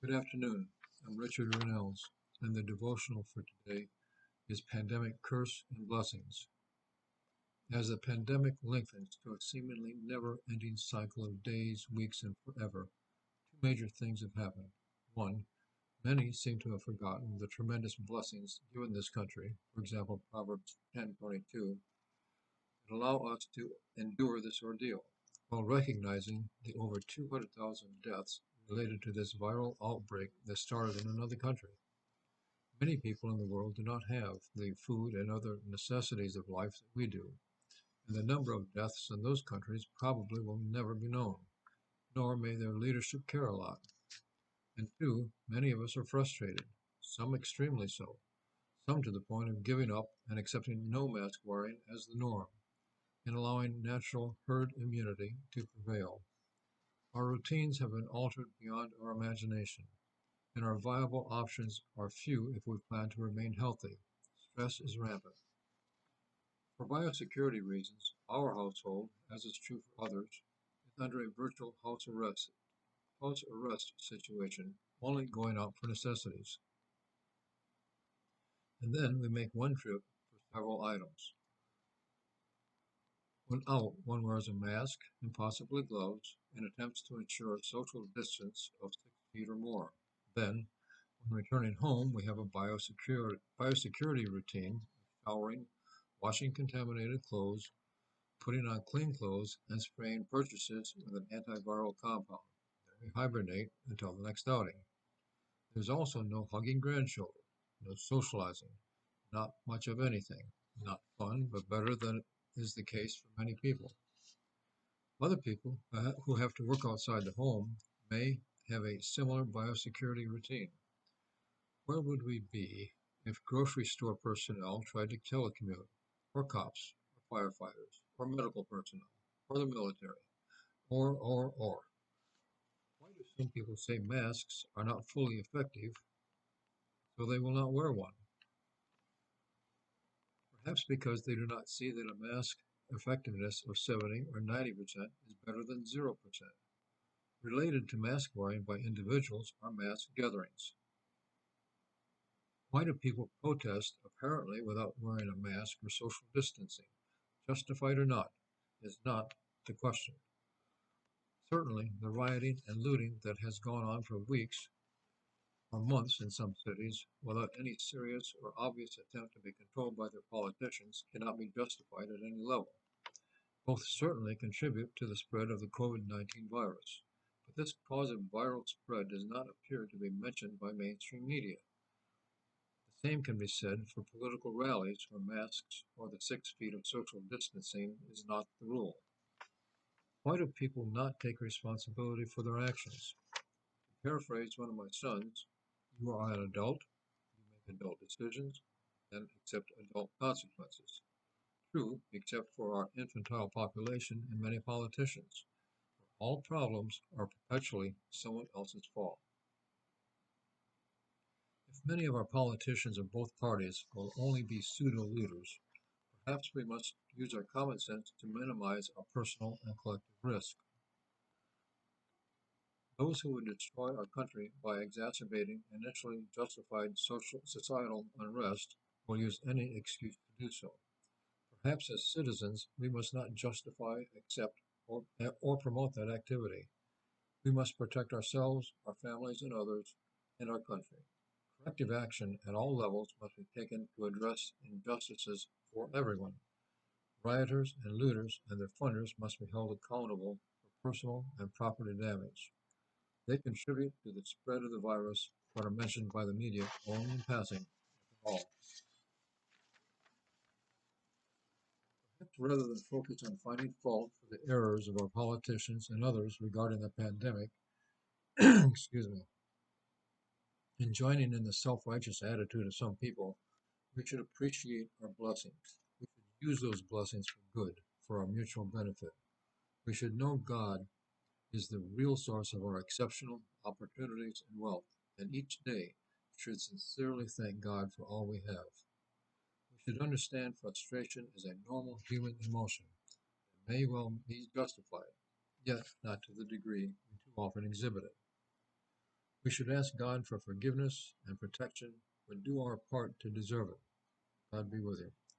Good afternoon. I'm Richard Reynolds, and the devotional for today is Pandemic Curse and Blessings. As the pandemic lengthens to a seemingly never-ending cycle of days, weeks, and forever, two major things have happened. One, many seem to have forgotten the tremendous blessings given this country, for example, Proverbs 10:22, that allow us to endure this ordeal, while recognizing the over 200,000 deaths related to this viral outbreak that started in another country. Many people in the world do not have the food and other necessities of life that we do, and the number of deaths in those countries probably will never be known, nor may their leadership care a lot. And two, many of us are frustrated, some extremely so, some to the point of giving up and accepting no mask wearing as the norm, and allowing natural herd immunity to prevail. Our routines have been altered beyond our imagination, and our viable options are few if we plan to remain healthy. Stress is rampant. For biosecurity reasons, our household, as is true for others, is under a virtual house arrest situation, only going out for necessities. And then we make one trip for several items. When out, one wears a mask and possibly gloves and attempts to ensure a social distance of 6 feet or more. Then, when returning home, we have a biosecurity routine of showering, washing contaminated clothes, putting on clean clothes, and spraying purchases with an antiviral compound. Then we hibernate until the next outing. There's also no hugging grandchildren, no socializing, not much of anything. Not fun, but better than is the case for many people. Other people who have to work outside the home may have a similar biosecurity routine. Where would we be if grocery store personnel tried to telecommute, or cops, or firefighters, or medical personnel, or the military, or? Why do some people say masks are not fully effective, so they will not wear one? Perhaps because they do not see that a mask effectiveness of 70 or 90% is better than 0%. Related to mask wearing by individuals are mass gatherings. Why do people protest apparently without wearing a mask or social distancing? Justified or not, is not the question. Certainly, the rioting and looting that has gone on for weeks or months in some cities without any serious or obvious attempt to be controlled by their politicians cannot be justified at any level. Both certainly contribute to the spread of the COVID-19 virus, but this cause of viral spread does not appear to be mentioned by mainstream media. The same can be said for political rallies where masks or the 6 feet of social distancing is not the rule. Why do people not take responsibility for their actions? To paraphrase one of my sons, you are an adult, you make adult decisions, and accept adult consequences. True, except for our infantile population and many politicians. All problems are perpetually someone else's fault. If many of our politicians of both parties will only be pseudo-leaders, perhaps we must use our common sense to minimize our personal and collective risk. Those who would destroy our country by exacerbating initially justified societal unrest will use any excuse to do so. Perhaps as citizens, we must not justify, accept, or promote that activity. We must protect ourselves, our families, and others, and our country. Corrective action at all levels must be taken to address injustices for everyone. Rioters and looters and their funders must be held accountable for personal and property damage. They contribute to the spread of the virus, but are mentioned by the media only in passing, if at all. Rather than focus on finding fault for the errors of our politicians and others regarding the pandemic, excuse me, and joining in the self-righteous attitude of some people, we should appreciate our blessings. We should use those blessings for good, for our mutual benefit. We should know God is the real source of our exceptional opportunities and wealth, and each day should sincerely thank God for all we have. We should understand frustration is a normal human emotion that may well be justified, yet not to the degree we too often exhibit it. We should ask God for forgiveness and protection, but do our part to deserve it. God be with you.